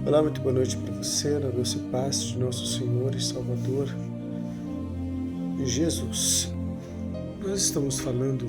Olá, muito boa noite para você, na doce paz de nosso Senhor e Salvador Jesus. Nós estamos falando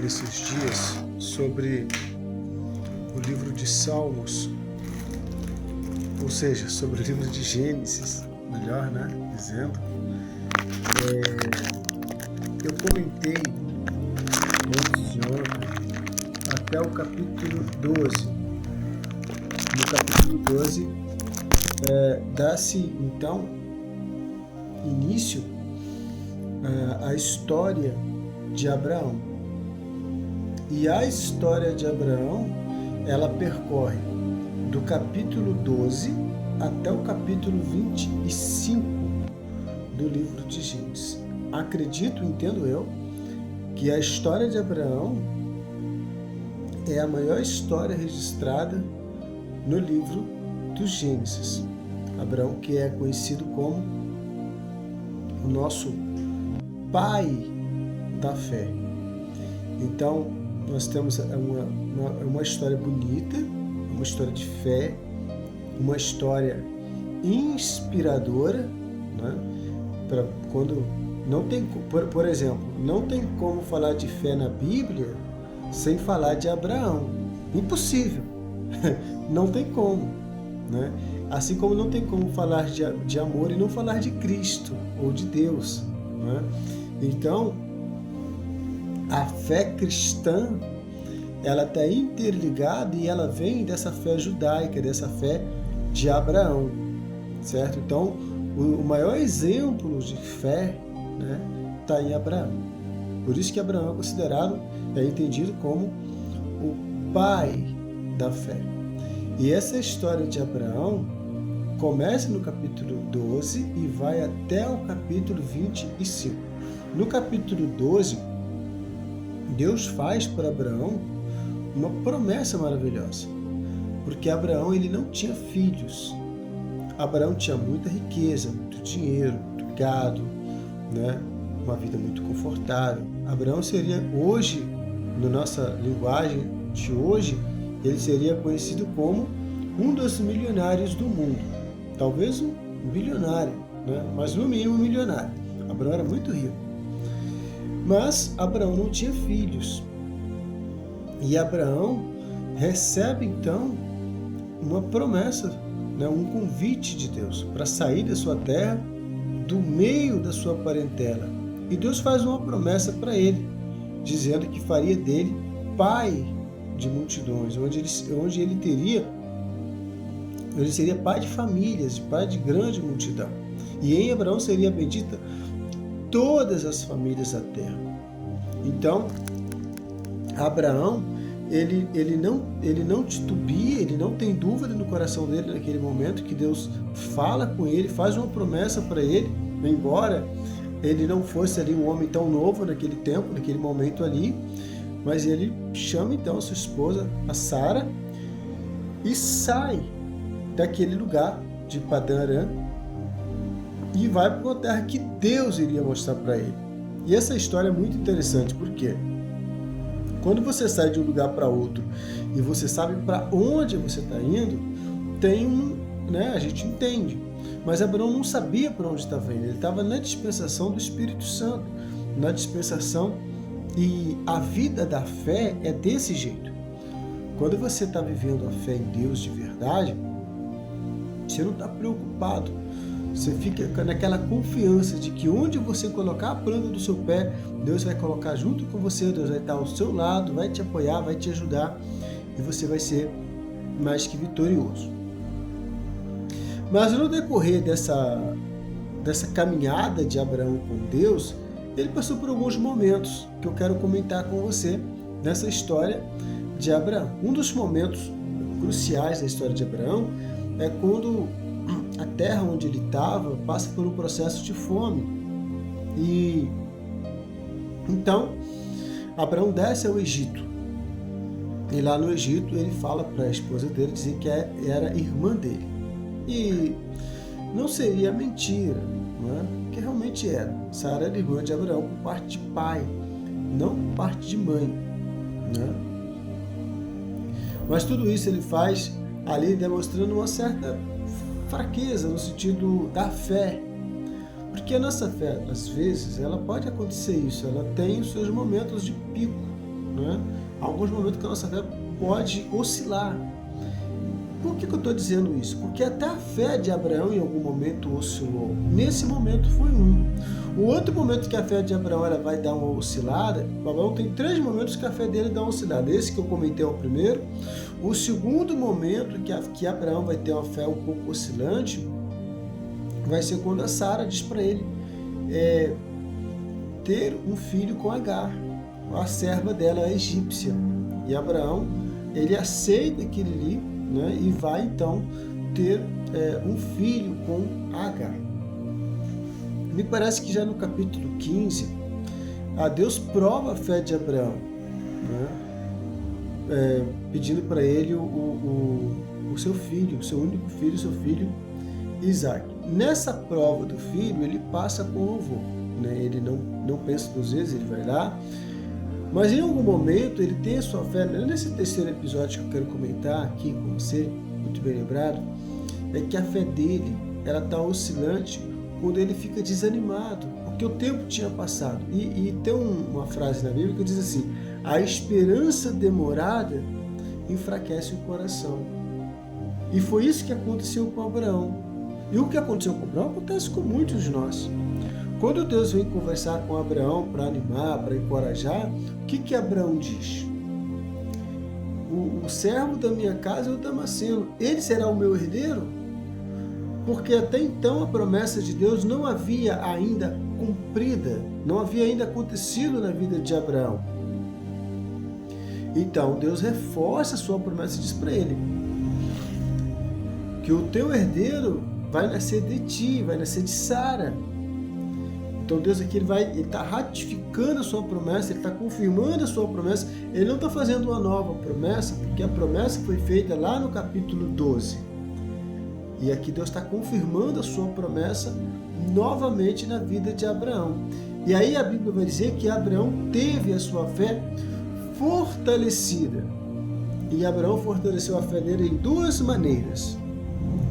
nesses dias sobre o livro de Salmos, ou seja, sobre o livro de Gênesis, melhor, dizendo. Eu comentei antes de ontem até o capítulo 12. No capítulo 12, dá-se então início à história de Abraão. E a história de Abraão, ela percorre do capítulo 12 até o capítulo 25 do livro de Gênesis. Entendo eu, que a história de Abraão é a maior história registrada no livro do Gênesis. Abraão, que é conhecido como o nosso pai da fé. Então, nós temos uma história bonita, uma história de fé, uma história inspiradora, para quando não tem, por exemplo, não tem como falar de fé na Bíblia sem falar de Abraão. Impossível. Não tem como, Assim como não tem como falar de amor e não falar de Cristo ou de Deus, Então, a fé cristã, ela está interligada e ela vem dessa fé judaica, dessa fé de Abraão, certo? Então, o maior exemplo de fé, está em Abraão. Por isso que Abraão é entendido como o pai da fé. E essa história de Abraão começa no capítulo 12 e vai até o capítulo 25. No capítulo 12, Deus faz para Abraão uma promessa maravilhosa, porque Abraão ele não tinha filhos. Abraão tinha muita riqueza, muito dinheiro, muito gado, uma vida muito confortável. Abraão seria hoje, na nossa linguagem de hoje, ele seria conhecido como um dos milionários do mundo. Talvez um bilionário, mas no mínimo um milionário. Abraão era muito rico. Mas Abraão não tinha filhos. E Abraão recebe então uma promessa, um convite de Deus para sair da sua terra, do meio da sua parentela. E Deus faz uma promessa para ele, dizendo que faria dele pai de multidões, onde ele seria pai de famílias, pai de grande multidão. E em Abraão seria bendita todas as famílias da terra. Então, Abraão, ele não titubia, ele não tem dúvida no coração dele naquele momento que Deus fala com ele, faz uma promessa para ele, embora ele não fosse ali um homem tão novo naquele tempo, naquele momento ali, mas ele chama então a sua esposa, a Sara, e sai daquele lugar de Padã Arã e vai para uma terra que Deus iria mostrar para ele. E essa história é muito interessante, porque quando você sai de um lugar para outro e você sabe para onde você está indo, a gente entende. Mas Abraão não sabia para onde estava indo, ele estava na dispensação do Espírito Santo, na dispensação. E a vida da fé é desse jeito. Quando você está vivendo a fé em Deus de verdade, você não está preocupado. Você fica naquela confiança de que onde você colocar a planta do seu pé, Deus vai colocar junto com você, Deus vai estar ao seu lado, vai te apoiar, vai te ajudar e você vai ser mais que vitorioso. Mas no decorrer dessa caminhada de Abraão com Deus, ele passou por alguns momentos que eu quero comentar com você nessa história de Abraão. Um dos momentos cruciais da história de Abraão é quando a terra onde ele estava passa por um processo de fome. E então Abraão desce ao Egito. E lá no Egito ele fala para a esposa dele, dizer que era irmã dele. E não seria mentira, que realmente era. Sara era irmã de Abraão por parte de pai, não por parte de mãe. Mas tudo isso ele faz ali demonstrando uma certa fraqueza, no sentido da fé. Porque a nossa fé, às vezes, ela pode acontecer isso, ela tem os seus momentos de pico, né? Alguns momentos que a nossa fé pode oscilar. Por que eu estou dizendo isso? Porque até a fé de Abraão em algum momento oscilou. Nesse momento foi um. O outro momento que a fé de Abraão ela vai dar uma oscilada, Abraão tem 3 momentos que a fé dele dá uma oscilada. Esse que eu comentei é o primeiro. O segundo momento que Abraão vai ter uma fé um pouco oscilante vai ser quando a Sara diz para ele ter um filho com Agar, a serva dela, a egípcia. E Abraão, ele aceita aquilo ali, né, e vai então ter um filho com Agar. Me parece que já no capítulo 15, Deus prova a fé de Abraão, né, pedindo para ele o seu filho, o seu único filho, o seu filho Isaac. Nessa prova do filho, ele passa com louvor, né? Ele não pensa 2 vezes, ele vai lá. Mas em algum momento ele tem a sua fé. Nesse terceiro episódio que eu quero comentar aqui com você, muito bem lembrado, é que a fé dele ela está oscilante quando ele fica desanimado, porque o tempo tinha passado. E tem uma frase na Bíblia que diz assim: a esperança demorada enfraquece o coração. E foi isso que aconteceu com Abraão. E o que aconteceu com Abraão acontece com muitos de nós. Quando Deus vem conversar com Abraão para animar, para encorajar, o que Abraão diz? O servo da minha casa é o Damasceno. Ele será o meu herdeiro? Porque até então a promessa de Deus não havia ainda cumprida, não havia ainda acontecido na vida de Abraão. Então Deus reforça a sua promessa e diz para ele que o teu herdeiro vai nascer de ti, vai nascer de Sara. Então Deus aqui ele está ratificando a sua promessa, ele está confirmando a sua promessa. Ele não está fazendo uma nova promessa, porque a promessa foi feita lá no capítulo 12. E aqui Deus está confirmando a sua promessa novamente na vida de Abraão. E aí a Bíblia vai dizer que Abraão teve a sua fé fortalecida. E Abraão fortaleceu a fé dele em 2 maneiras.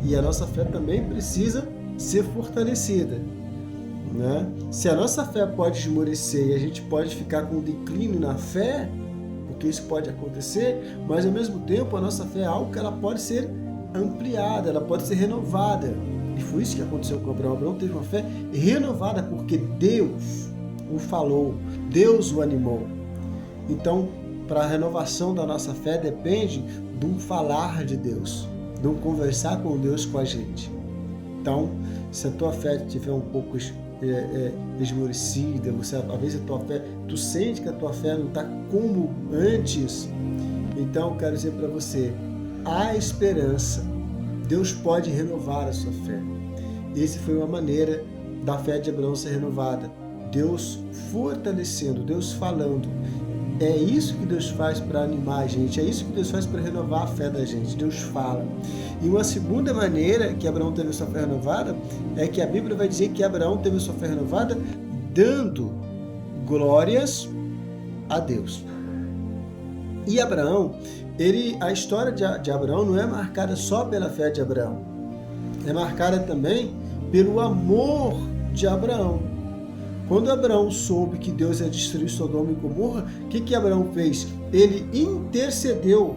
E a nossa fé também precisa ser fortalecida, né? Se a nossa fé pode esmorecer e a gente pode ficar com um declínio na fé, porque isso pode acontecer, mas ao mesmo tempo a nossa fé é algo que ela pode ser ampliada, ela pode ser renovada. E foi isso que aconteceu com Abraão. Abraão teve uma fé renovada porque Deus o falou, Deus o animou. Então, para a renovação da nossa fé depende de um falar de Deus, de um conversar com Deus com a gente. Então, se a tua fé estiver um pouco esmorecida, às vezes a tua fé, tu sente que a tua fé não está como antes, então eu quero dizer para você, há esperança. Deus pode renovar a sua fé. Essa foi uma maneira da fé de Abraão ser renovada. Deus fortalecendo, Deus falando. É isso que Deus faz para animar a gente, é isso que Deus faz para renovar a fé da gente. Deus fala. E uma segunda maneira que Abraão teve a sua fé renovada é que a Bíblia vai dizer que Abraão teve a sua fé renovada dando glórias a Deus. E Abraão, a história de Abraão não é marcada só pela fé de Abraão, é marcada também pelo amor de Abraão. Quando Abraão soube que Deus ia destruir Sodoma e Gomorra, o que Abraão fez? Ele intercedeu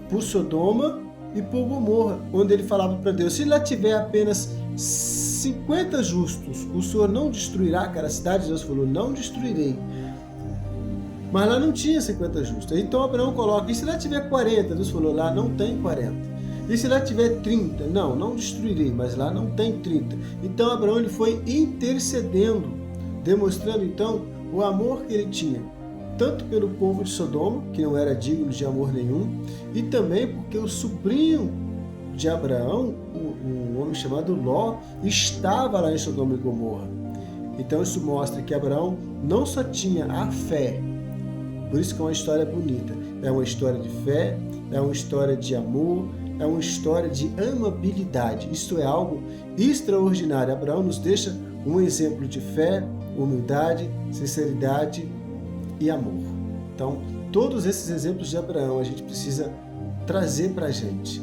por Sodoma e por Gomorra, onde ele falava para Deus, se lá tiver apenas 50 justos, o Senhor não destruirá aquela cidade? Deus falou, não destruirei. Mas lá não tinha 50 justos. Então Abraão coloca, e se lá tiver 40? Deus falou, lá não tem 40. E se lá tiver 30? Não destruirei, mas lá não tem 30. Então Abraão ele foi intercedendo, demonstrando então o amor que ele tinha, tanto pelo povo de Sodoma, que não era digno de amor nenhum, e também porque o sobrinho de Abraão, um homem chamado Ló, estava lá em Sodoma e Gomorra. Então isso mostra que Abraão não só tinha a fé, por isso que é uma história bonita, é uma história de fé, é uma história de amor, é uma história de amabilidade. Isso é algo extraordinário. Abraão nos deixa um exemplo de fé, humildade, sinceridade e amor. Então, todos esses exemplos de Abraão a gente precisa trazer para a gente.